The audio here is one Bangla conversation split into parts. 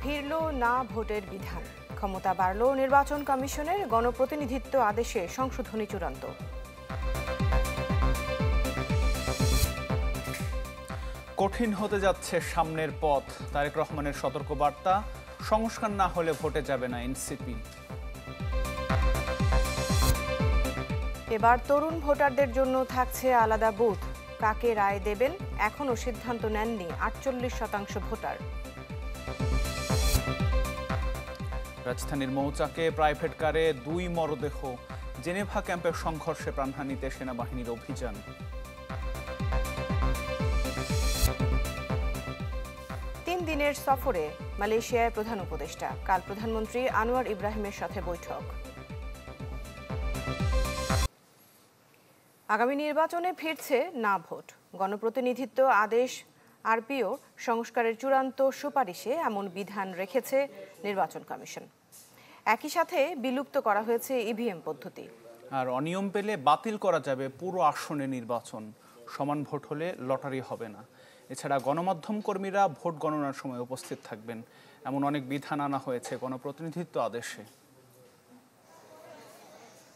ফিরল না ভোটের বিধান, ক্ষমতা বাড়ল নির্বাচন কমিশনের, গণপ্রতিনিধিত্ব আদেশে সংশোধনী চূড়ান্ত। কঠিন হতে যাচ্ছে সামনের পথ, তারেক রহমানের সতর্কবার্তা, সংস্কার না হলে ভোটে যাবে না এনসিপি। এবার তরুণ ভোটারদের জন্য থাকছে আলাদা বুথ, কাকে রায় দেবেন এখনও সিদ্ধান্ত নেননি 48% ভোটার। রাজধানীর মৌচাকে প্রাইভেট কারে 2 মরদেহ, জেনেভা ক্যাম্পের সংঘর্ষে প্রাণহানিতে সেনাবাহিনীর অভিযান। দিনের সফরে মালয়েশিয়ায় প্রধান উপদেষ্টা, কাল প্রধানমন্ত্রী আনোয়ার ইব্রাহিমের সাথে বৈঠক। আগামী নির্বাচনে ফিরছে না ভোট, গণপ্রতিনিধিত্ব আদেশ আরপিও সংস্কারের চূড়ান্ত সুপারিশে এমন বিধান রেখেছে নির্বাচন কমিশন। একই সাথে বিলুপ্ত করা হয়েছে ইভিএম পদ্ধতি। আর অনিয়ম পেলে বাতিল করা যাবে পুরো আসনে নির্বাচন, সমান ভোট হলে লটারি হবে না। এছাড়া গণমাধ্যম কর্মীরা ভোট গণনার সময় উপস্থিত থাকবেন, এমন অনেক বিধান আনা হয়েছে গণপ্রতিনিধিত্ব আদেশে।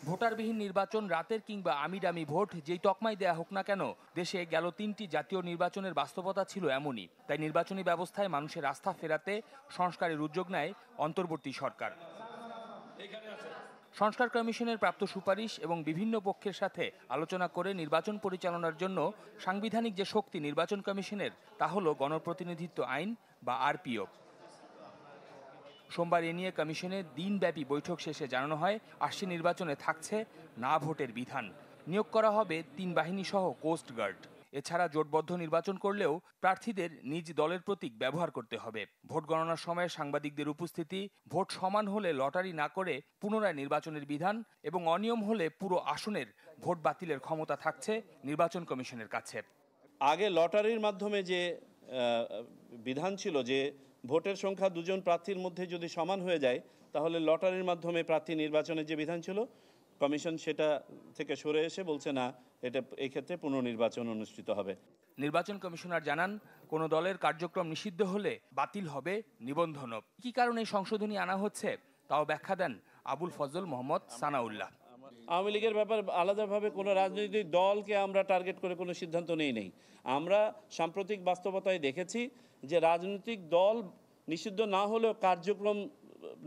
ভোটারবিহীন নির্বাচন, রাতের কিংবা আমিডামি ভোট, যেই তকমাই দেয়া হোক না কেন, দেশে গেল 3টি জাতীয় নির্বাচনের বাস্তবতা ছিল এমনই। তাই নির্বাচনী ব্যবস্থায় মানুষের আস্থা ফেরাতে সংস্কারের উদ্যোগ নেয় অন্তর্বর্তী সরকার। সংস্কার কমিশনের প্রাপ্ত সুপারিশ এবং বিভিন্ন পক্ষের সাথে আলোচনা করে নির্বাচন পরিচালনার জন্য সাংবিধানিক যে শক্তি নির্বাচন কমিশনের, তা হল গণপ্রতিনিধিত্ব আইন বা আরপিও। সোমবার এ নিয়ে কমিশনে দিনব্যাপী বৈঠক শেষে জানানো হয়, আসছে নির্বাচনে থাকছে না ভোটের বিধান। নিয়োগ করা হবে 3 বাহিনী সহ কোস্ট গার্ড। এছাড়া জোটবদ্ধ নির্বাচন করলেও প্রার্থীদের নিজ দলের প্রতীক ব্যবহার করতে হবে। ভোট গণনার সময় সাংবাদিকদের উপস্থিতি, ভোট সমান হলে লটারি না করে পুনরায় নির্বাচনের বিধান এবং অনিয়ম হলে পুরো আসনের ভোট বাতিলের ক্ষমতা থাকছে নির্বাচন কমিশনের কাছে। আগে লটারির মাধ্যমে যে বিধান ছিল যে ভোটের সংখ্যা 2 জন প্রার্থীর মধ্যে যদি সমান হয়ে যায়, তাহলে লটারির মাধ্যমে প্রার্থী নির্বাচনের যে বিধান ছিল, কমিশন সেটা থেকে সরে এসে বলছে না, এটা এই ক্ষেত্রে পুনর্নির্বাচন অনুষ্ঠিত হবে। নির্বাচন কমিশনার জানান, কোনো দলের কার্যক্রম নিষিদ্ধ হলে বাতিল হবে নিবন্ধনও। কি কারণে সংশোধনী আনা হচ্ছে তাও ব্যাখ্যা দেন আবুল ফজল মোহাম্মদ সানাউল্লাহ। আওয়ামী লীগের ব্যাপারে আলাদাভাবে কোনো রাজনৈতিক দলকে আমরা টার্গেট করে কোনো সিদ্ধান্ত নেই। আমরা সাম্প্রতিক বাস্তবতায় দেখেছি যে রাজনৈতিক দল নিষিদ্ধ না হলেও কার্যক্রম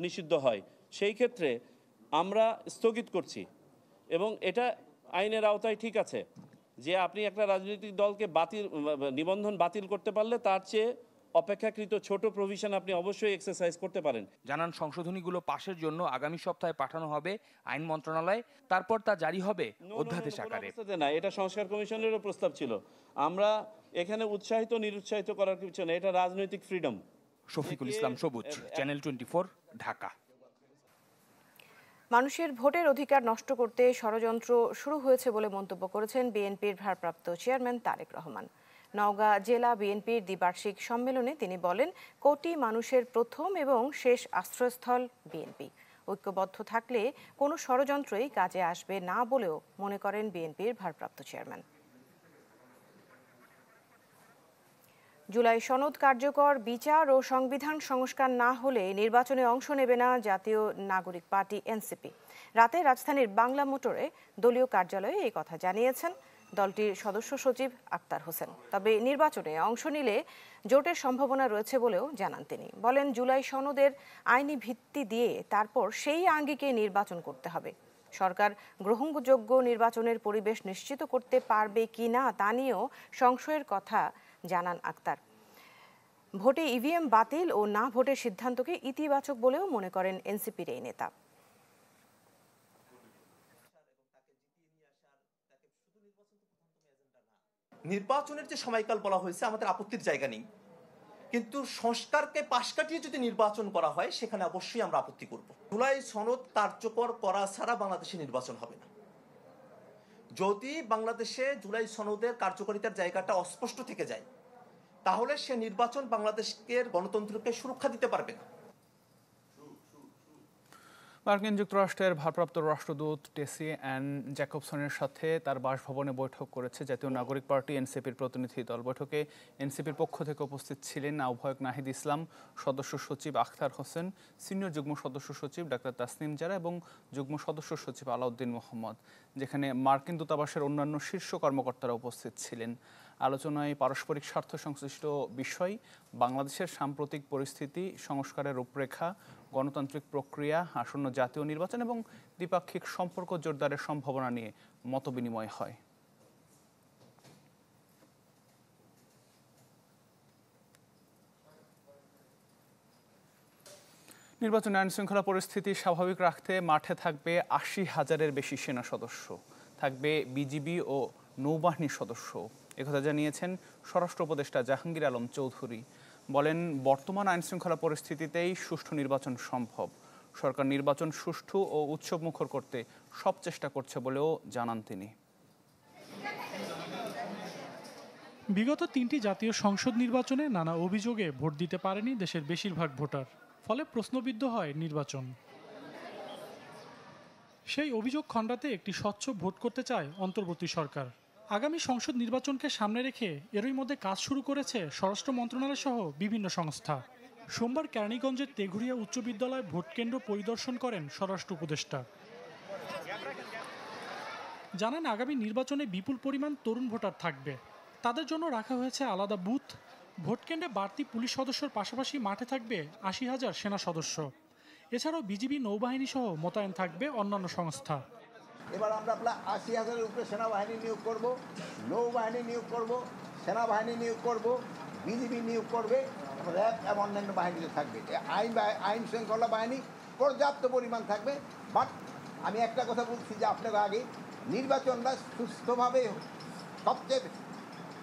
নিষিদ্ধ হয়, সেই ক্ষেত্রে আমরা স্থগিত করছি এবং এটা আইনের আওতায় ঠিক আছে যে আপনি একটা রাজনৈতিক দলকে নিবন্ধন বাতিল করতে পারলে তার চেয়ে অপেক্ষাকৃত ছোট প্রভিশন আপনি অবশ্যই এক্সারসাইজ করতে পারেন। জানান, সংশোধনীগুলো পাশের জন্য আগামী সপ্তাহে পাঠানো হবে আইন মন্ত্রণালয়ে, তারপর তা জারি হবে অধ্যাদেশ আকারে। না, এটা সংস্কার কমিশনেরও প্রস্তাব ছিল। আমরা এখানে উৎসাহিত নিরুৎসাহিত করার কিছু না, এটা রাজনৈতিক ফ্রিডম। শফিকুল ইসলাম সবুজ, চ্যানেল 24, ঢাকা। মানুষের ভোটের অধিকার নষ্ট করতে ষড়যন্ত্র শুরু হয়েছে বলে মন্তব্য করেছেন বিএনপির ভারপ্রাপ্ত চেয়ারম্যান তারেক রহমান। নওগাঁ জেলা বিএনপির দ্বিবার্ষিক সম্মেলনে তিনি বলেন, কোটি মানুষের প্রথম এবং শেষ আশ্রয়স্থল বিএনপি। ঐক্যবদ্ধ থাকলে কোনো ষড়যন্ত্রই কাজে আসবে না বলেও মনে করেন বিএনপির ভারপ্রাপ্ত চেয়ারম্যান। জুলাই সনদ কার্যকর, বিচার ও সংবিধান সংস্কার না হলে নির্বাচনে অংশ নেবে না জাতীয় নাগরিক পার্টি এনসিপি। রাতে রাজধানীর বাংলা মোটরে দলীয় কার্যালয়ে এই কথা জানিয়েছেন দলটির সদস্য সচিব আক্তার হোসেন। তবে নির্বাচনে অংশ নিলে জোটের সম্ভাবনা রয়েছে বলেও জানান তিনি। বলেন, জুলাই সনদের আইনি ভিত্তি দিয়ে তারপর সেই আঙ্গিকে নির্বাচন করতে হবে। সরকার গ্রহণযোগ্য নির্বাচনের পরিবেশ নিশ্চিত করতে পারবে কিনা তা নিয়েও সংশয়ের কথা জানান আক্তার। ভোটে ইভিএম বাতিল ও না ভোটের সিদ্ধান্তকে ইতিবাচক বলেও মনে করেন এনসিপির এই নেতা। নির্বাচনের যে সময়কাল বলা হয়েছে আমাদের আপত্তির জায়গা নেই, কিন্তু সংস্কারকে পাশ কাটিয়ে যদি নির্বাচন করা হয় সেখানে অবশ্যই আমরা আপত্তি করব। জুলাই সনদ কার্যকর করা ছাড়া বাংলাদেশে নির্বাচন হবে না। যদি বাংলাদেশে জুলাই সনদের কার্যকারিতার জায়গাটা অস্পষ্ট থেকে যায়, তাহলে সে নির্বাচন বাংলাদেশের গণতন্ত্রকে সুরক্ষা দিতে পারবে না। মার্কিন যুক্তরাষ্ট্রের ভারপ্রাপ্ত রাষ্ট্রদূত টেসি অ্যান জ্যাকবসনের সাথে তার বাসভবনে বৈঠক করেছে জাতীয় নাগরিক পার্টি এনসিপির প্রতিনিধি দল। বৈঠকে এনসিপির পক্ষ থেকে উপস্থিত ছিলেন আহ্বায়ক নাহিদ ইসলাম, সদস্য সচিব আখতার হোসেন, সিনিয়র যুগ্ম সদস্য সচিব ডাক্তার তাসনিম জারা এবং যুগ্ম সদস্য সচিব আলাউদ্দিন মোহাম্মদ, যেখানে মার্কিন দূতাবাসের অন্যান্য শীর্ষ কর্মকর্তারা উপস্থিত ছিলেন। আলোচনায় পারস্পরিক স্বার্থ সংশ্লিষ্ট বিষয়, বাংলাদেশের সাম্প্রতিক পরিস্থিতি, সংস্কারের রূপরেখা, গণতান্ত্রিক প্রক্রিয়া, আসন্ন জাতীয় নির্বাচন এবং দ্বিপাক্ষিক সম্পর্ক জোরদারের সম্ভাবনা নিয়ে মতবিনিময় হয়। নির্বাচনে আইনশৃঙ্খলা পরিস্থিতি স্বাভাবিক রাখতে মাঠে থাকবে ৮০,০০০-এর বেশি সেনা সদস্য, থাকবে বিজিবি ও নৌবাহিনীর সদস্য। একথা জানিয়েছেন স্বরাষ্ট্র উপদেষ্টা জাহাঙ্গীর আলম চৌধুরী। বলেন, বর্তমান আইনশৃঙ্খলা পরিস্থিতিতেই সুষ্ঠু নির্বাচন সম্ভব। সরকার নির্বাচন সুষ্ঠু ও উৎসবমুখর করতে সব চেষ্টা করছে বলেও জানান তিনি। বিগত ৩টি জাতীয় সংসদ নির্বাচনে নানা অভিযোগে ভোট দিতে পারেনি দেশের বেশিরভাগ ভোটার, ফলে প্রশ্নবিদ্ধ হয় নির্বাচন। সেই অভিযোগ খণ্ডাতে একটি স্বচ্ছ ভোট করতে চায় অন্তর্বর্তী সরকার। আগামী সংসদ নির্বাচনকে সামনে রেখে এরই মধ্যে কাজ শুরু করেছে স্বরাষ্ট্র মন্ত্রণালয় সহ বিভিন্ন সংস্থা। সোমবার কেরানীগঞ্জের তেঘুরিয়া উচ্চ বিদ্যালয় ভোটকেন্দ্র পরিদর্শন করেন স্বরাষ্ট্র উপদেষ্টা। জানান, আগামী নির্বাচনে বিপুল পরিমাণ তরুণ ভোটার থাকবে, তাদের জন্য রাখা হয়েছে আলাদা বুথ। ভোটকেন্দ্রে বাড়তি পুলিশ সদস্যর পাশাপাশি মাঠে থাকবে ৮০,০০০ সেনা সদস্য। এছাড়াও বিজিবি, নৌবাহিনী সহ মোতায়েন থাকবে অন্যান্য সংস্থা। এবার আমরা ৮০,০০০-এর উপরে সেনাবাহিনী নিয়োগ করব, নৌবাহিনী নিয়োগ করব, সেনাবাহিনী নিয়োগ করব, বিজিবি নিয়োগ করবে, র্যাব এবং অন্যান্য বাহিনীতে থাকবে। আইন শৃঙ্খলা বাহিনী পর্যাপ্ত পরিমাণ থাকবে। বাট আমি একটা কথা বলছি যে আপনারা আগে নির্বাচনটা সুস্থভাবে সবচেয়ে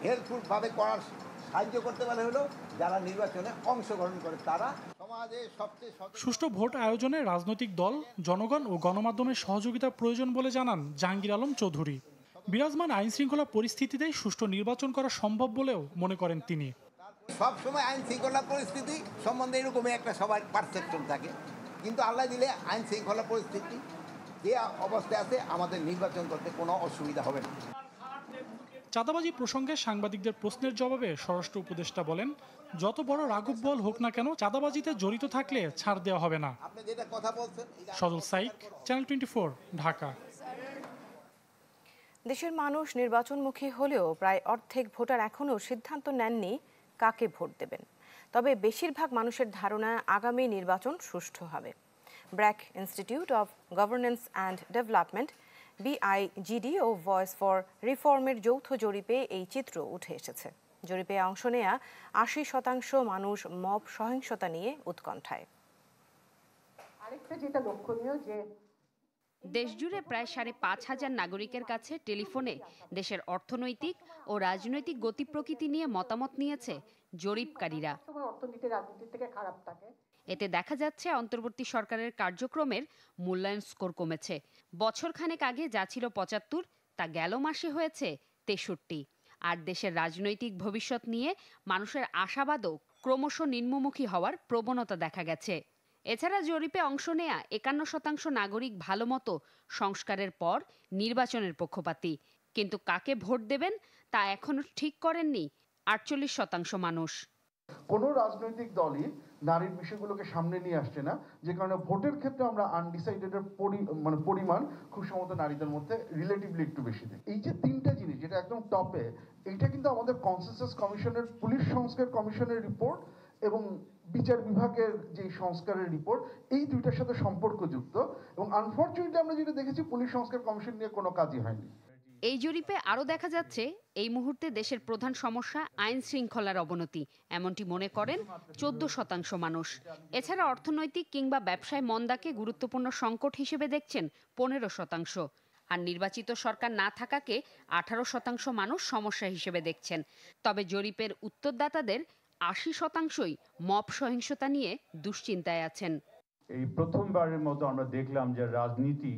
হেল্পফুলভাবে করার সাহায্য করতে পারে হলো যারা নির্বাচনে অংশগ্রহণ করে তারা। সমাজে সবচেয়ে সুষ্ঠু ভোট আয়োজনে রাজনৈতিক দল, জনগণ ও গণমাধ্যমের সহযোগিতা প্রয়োজন বলে জানান জাহাঙ্গীর আলম চৌধুরী। বিরাজমান আইন শৃঙ্খলা পরিস্থিতিতেই সুষ্ঠু নির্বাচন করা সম্ভব বলেও মনে করেন তিনি। সবসময় আইন শৃঙ্খলা পরিস্থিতি সম্বন্ধে এরকমই একটা সবার পারসেপশন থাকে, কিন্তু আল্লাহ দিলে আইন শৃঙ্খলা পরিস্থিতি যে অবস্থায় আছে আমাদের নির্বাচন করতে কোনো অসুবিধা হবে না। চাঁদাবাজি প্রসঙ্গে সাংবাদিকদের প্রশ্নের জবাবে স্বরাষ্ট্র উপদেষ্টা বলেন, যত বড় রাঘব বল হোক না কেন, চাঁদাবাজিতে জড়িত থাকলে ছাড় দেওয়া হবে না। সজল সাইক, চ্যানেল 24, ঢাকা। দেশের মানুষ নির্বাচনমুখী হলেও প্রায় অর্ধেক ভোটার এখনও সিদ্ধান্ত নেননি কাকে ভোট দেবেন। তবে বেশিরভাগ মানুষের ধারণা আগামী নির্বাচন সুষ্ঠু হবে। BRAC institute of governance and development, BIGD ও ভয়েস ফর রিফর্মের যৌথ জরিপে এই চিত্র উঠে এসেছে। জরিপে অংশ নেয়া ৮০% মানুষ মব সহিংসতা নিয়ে উৎকণ্ঠায়। আরেকটা যেটা লক্ষণীয় যে দেশজুড়ে প্রায় ৫,৫০০ নাগরিকের কাছে টেলিফোনে দেশের অর্থনৈতিক ও রাজনৈতিক গতি প্রকৃতি নিয়ে মতামত নিয়েছে জরিপকারীরা। অর্থনীতি রাজনীতি থেকে খারাপ থাকে। এতে দেখা যাচ্ছে অন্তর্বর্তী সরকারের কার্যক্রমের মূল্যায়ন স্কোর কমেছে। বছরখানেক আগে যা ছিল ৭৫, তা গেল মাসে হয়েছে ৬৩। আর দেশের রাজনৈতিক ভবিষ্যৎ নিয়ে মানুষের আশাবাদও ক্রমশ নিম্নমুখী হওয়ার প্রবণতা দেখা গেছে। এছাড়া জরিপে অংশ নেয়া ৫১% নাগরিক ভালোমতো সংস্কারের পর নির্বাচনের পক্ষপাতী, কিন্তু কাকে ভোট দেবেন তা এখনো ঠিক করেননি ৪৮% মানুষ। কোনো রাজনৈতিক দলই নারীর বিষয়গুলোকে সামনে নিয়ে আসছে না, যে কারণে ভোটের ক্ষেত্রে আমরা আনডিসাইডেডের পরিমাণ খুব সম্ভবত নারীদের মধ্যে রিলেটিভলি একটু বেশি দেয়। এই যে তিনটা জিনিস যেটা একদম টপে, এইটা কিন্তু আমাদের কনসেনসাস কমিশনের পুলিশ সংস্কার কমিশনের রিপোর্ট এবং বিচার বিভাগের যে সংস্কারের রিপোর্ট, এই দুইটার সাথে সম্পর্কযুক্ত। এবং আনফরচুনেটলি আমরা যেটা দেখেছি, পুলিশ সংস্কার কমিশন নিয়ে কোনো কাজই হয়নি। এই জরিপে আরও দেখা যাচ্ছে এই মুহূর্তে দেশের প্রধান সমস্যা আইন শৃঙ্খলার অবনতি, এমনটি মনে করেন ১৪% মানুষ। এছাড়া অর্থনৈতিক কিংবা ব্যবসায় মন্দাকে গুরুত্বপূর্ণ সংকট হিসেবে দেখছেন ১৫%। আর নির্বাচিত সরকার না থাকাকে ১৮% মানুষ সমস্যা হিসেবে দেখছেন। তবে জরিপের উত্তরদাতাদের ৮০%ই মব সহিংসতা নিয়ে দুশ্চিন্তায় আছেন। এই প্রথমবারের মতো আমরা দেখলাম যে রাজনীতি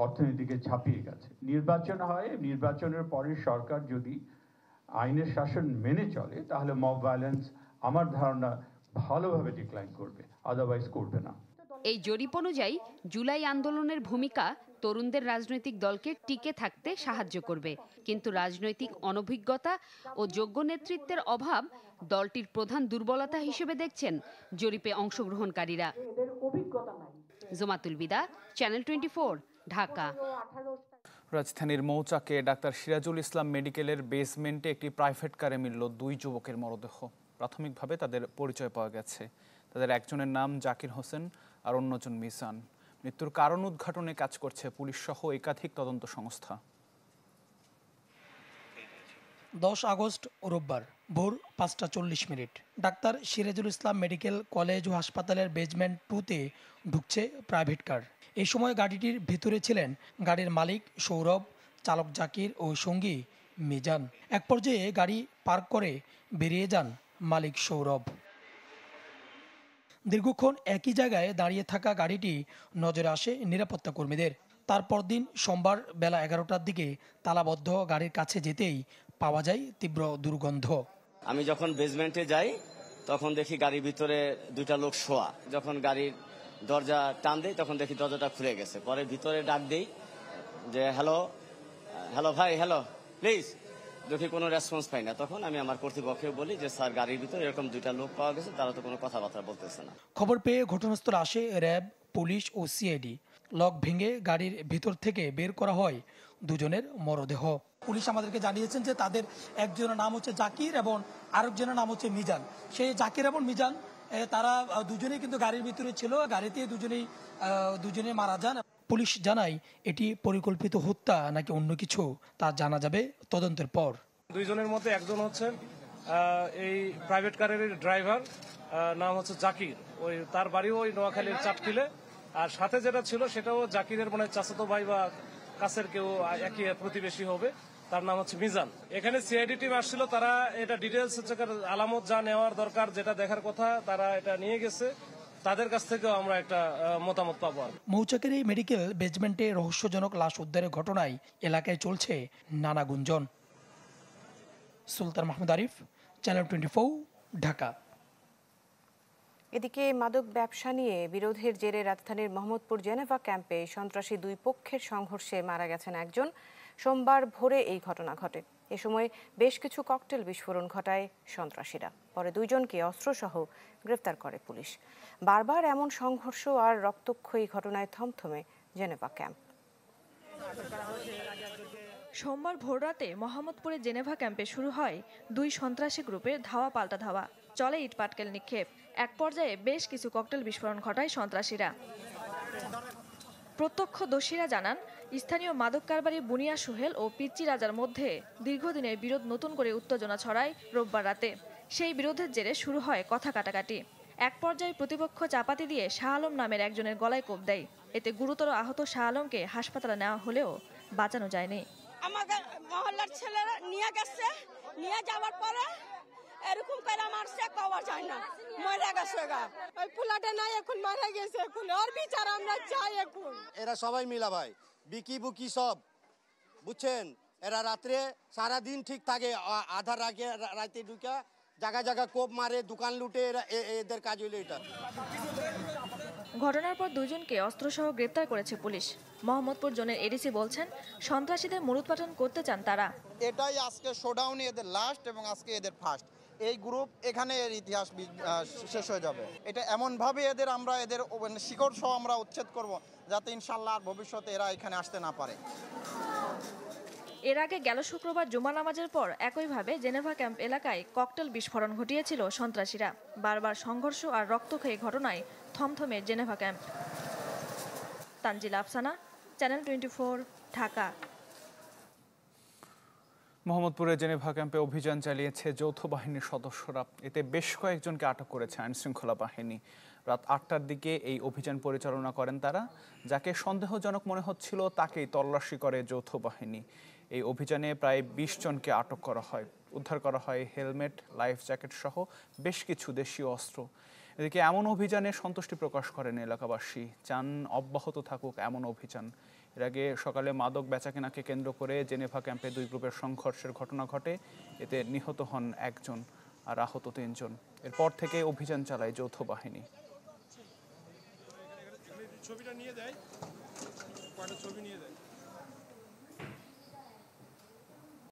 অর্থনীতিকে ছাপিয়ে গেছে। নির্বাচন হয়, নির্বাচনের পরে সরকার যদি আইনের শাসন মেনে চলে তাহলে মব ভায়োলেন্স আমার ধারণা ভালোভাবে ডিক্লাইন করবে, আদারওয়াইজ করবে না। এই জরিপ অনুযায়ী জুলাই আন্দোলনের ভূমিকা তরুণদের রাজনৈতিক দলকে টিকে থাকতে সাহায্য করবে, কিন্তু রাজনৈতিক অনভিজ্ঞতা ও যোগ্য নেতৃত্বের অভাব দলটির প্রধান দুর্বলতা হিসেবে দেখছেন জরিপে অংশগ্রহণকারীরা। জোমাতুল বিদা, চ্যানেল 24, ঢাকা। রাজধানীর মৌচাকে ডাক্তার সিরাজুল ইসলাম মেডিকেলের বেসমেন্টে একটি প্রাইভেট কারে মিলল 2 যুবকের মরদেহ। প্রাথমিকভাবে তাদের পরিচয় পাওয়া গেছে। তাদের একজনের নাম জাকির হোসেন আর অন্যজন মিজান। মৃত্যুর কারণ উদ্ঘাটনে কাজ করছে পুলিশ সহ একাধিক তদন্ত সংস্থা। 10 আগস্ট রোববার ভোর 5:40 doctor Sirajul Islam medical college ও হাসপাতালের বেজমেন্ট 2-তে ঢুকছে প্রাইভেট কার। এই সময় গাড়িটির ভেতরে ছিলেন গাড়ির মালিক সৌরভ, চালক জাকির ও সঙ্গী মিজান। এক পর্যায়ে গাড়ি পার্ক করে বেরিয়ে যান মালিক সৌরভ। দীর্ঘক্ষণ একই জায়গায় দাঁড়িয়ে থাকা গাড়িটি নজরে আসে নিরাপত্তা কর্মীদের। তারপর দিন সোমবার বেলা 11টার দিকে তালাবদ্ধ গাড়ির কাছে যেতেই পাওয়া যায় তীব্র দুর্গন্ধ। আমি যখন বেসমেন্টে যাই তখন দেখি গাড়ির ভিতরে 2টা লোক শোয়া। যখন গাড়ির দরজা টান দেই তখন দেখি দরজাটা খুলে গেছে। পরে ভিতরে ডাক দেই যে হ্যালো ভাই, হ্যালো প্লিজ। দেখি কোনো রেসপন্স পাই না। তখন আমি আমার কর্তৃপক্ষকে বলি যে স্যার, গাড়ির ভিতরে এরকম 2টা লোক পাওয়া গেছে, তারা তো কোনো কথাবার্তা বলতেছে না। খবর পেয়ে ঘটনাস্থলে আসে র্যাব, পুলিশ ও সিআইডি। লক ভেঙে গাড়ির ভিতর থেকে বের করা হয় দুজনের মরদেহ। পুলিশ আমাদেরকে জানিয়েছেন যে তাদের একজনের নাম হচ্ছে জাকির এবং আরেকজনের নাম হচ্ছে মিজান। সেই জাকির এবং মিজান তারা দুজনেই কিন্তু গাড়ির ভিতরে ছিল। গাড়িতে দুজনেই মারা যান। পুলিশ জানায় এটি পরিকল্পিত হত্যা নাকি অন্য কিছু তা জানা যাবে তদন্তের পর। দুইজনের মধ্যে একজন হচ্ছে এই প্রাইভেট কারের ড্রাইভার, নাম হচ্ছে জাকির। তার বাড়িও ওই নোয়াখালীর চাটকিলে। আর সাথে যেটা ছিল সেটাও জাকিরের মানে চাচাতো ভাই বা কাছের কেউ একই প্রতিবেশী হবে, তার নাম হচ্ছে মিজান। এখানে সিআইডি টিম আসছিল, তারা এটা ডিটেলস আলামত যা নেওয়ার দরকার, যেটা দেখার কথা তারা এটা নিয়ে গেছে। তাদের কাছ থেকেও আমরা একটা মতামত পাবো। মৌচাকের এই মেডিকেল বেজমেন্টে রহস্যজনক লাশ উদ্ধারের ঘটনায় এলাকায় চলছে নানা গুঞ্জন। সুলতান মাহমুদ আরিফ, চ্যানেল 24, ঢাকা। এদিকে মাদক ব্যবসা নিয়ে বিরোধের জেরে রাজধানীর মোহাম্মদপুর জেনেভা ক্যাম্পে সন্ত্রাসী 2 পক্ষের সংঘর্ষে মারা গেছেন একজন। সোমবার ভোরে এই ঘটনা ঘটে। এ সময় বেশ কিছু ককটেল বিস্ফোরণ ঘটায় সন্ত্রাসীরা। পরে 2 জনকে অস্ত্রসহ গ্রেফতার করে পুলিশ। বারবার এমন সংঘর্ষ আর রক্তক্ষয়ী ঘটনায় থমথমে জেনেভা ক্যাম্প। সোমবার ভোররাতে মোহাম্মদপুরের জেনেভা ক্যাম্পে শুরু হয় 2 সন্ত্রাসী গ্রুপের ধাওয়া পাল্টা ধাওয়া। চলে ইটপাটকেল নিক্ষেপ। এক পর্যায়ে বেশ কিছু ককটেল বিস্ফোরণ ঘটায় সন্ত্রাসীরা। প্রত্যক্ষদর্শীরা জানান, স্থানীয় মাদক কারবারি বুনিয়া সোহেল ও পিচ্চি রাজার মধ্যে দীর্ঘদিনের বিরোধ নতুন করে উত্তেজনা ছড়ায় রোববার রাতে। সেই বিরোধের জেরে শুরু হয় কথা কাটাকাটি। এক পর্যায়ে প্রতিপক্ষ চাপাতি দিয়ে শাহ আলম নামের একজনের গলায় কোপ দেয়। এতে গুরুতর আহত শাহ আলমকে হাসপাতালে নেওয়া হলেও বাঁচানো যায়নি। আমাদের মহল্লার ছেলেরা নিয়ে গেছে, নিয়ে যাওয়ার পরে এরকম করে মারছে, পাওয়া যায় না, মরে গেছে গা। ওই পুলাটা নাই, এখন মারা গেছে। এখন ওর বিচার আমরা চাই। এখন এরা সবাই মিলা ভাই, বিকি বুকি সব, বুঝছেন? এরা রাত্রে সারা দিন ঠিক থাকে, আধার রাগে রাতে ঢুকা জায়গা জায়গা কোপ মারে, দোকান লুটে। এদের কাজ হইলো এটা। ঘটনার পর 2 জনকে অস্ত্রসহ গ্রেপ্তার করেছে পুলিশ। মোহাম্মদপুর জোনের এডিসি বলছেন, সন্ত্রাসীদের মূলোৎপাটন করতে চান তারা। এটাই আজকে শোডাউনে এদের লাস্ট এবং আজকে এদের ফার্স্ট। এই গ্রুপ এখানে এর ইতিহাস শেষ হয়ে যাবে। এটা এমনভাবে আমরা এদের শিকড় সহ আমরা উচ্ছেদ করব, যাতে ইনশাল্লাহ আর ভবিষ্যতে এরা এখানে আসতে না পারে। এর আগে গেল শুক্রবার জুমা নামাজের পর একইভাবে জেনেভা ক্যাম্প এলাকায় ককটেল বিস্ফোরণ ঘটিয়েছিল সন্ত্রাসীরা। বারবার সংঘর্ষ আর রক্তক্ষয়ী ঘটনায় থমথমে Geneva camp. Tanzila Afsana, channel 24, Dhaka. মোহাম্মদপুরে জেনেভা ক্যাম্পে অভিযান চালিয়েছে যৌথ বাহিনীর সদস্যরা। এতে বেশ কয়েকজনকে আটক করেছে আইনশৃঙ্খলা বাহিনী। রাত 8টার দিকে এই অভিযান পরিচালনা করেন তারা। যাকে সন্দেহজনক মনে হচ্ছিল তাকেই তল্লাশি করে যৌথ বাহিনী। এই অভিযানে প্রায় 20 জনকে আটক করা হয়। উদ্ধার করা হয় হেলমেট, লাইফ জ্যাকেট সহ বেশ কিছু দেশীয় অস্ত্র। এদিকে এমন অভিযানে সন্তুষ্টি প্রকাশ করেন এলাকাবাসী, চান অব্যাহত থাকুক এমন অভিযান। এর আগে সকালে মাদক বেচাকেনাকে কেন্দ্র করে জেনেভা ক্যাম্পে 2 গ্রুপের সংঘর্ষের ঘটনা ঘটে। এতে নিহত হন 1 জন আর আহত 3 জন। এরপর থেকে অভিযান চালায় যৌথ বাহিনী। ছবিটা নিয়ে দেয়, কয়টা ছবি নিয়ে দেয়।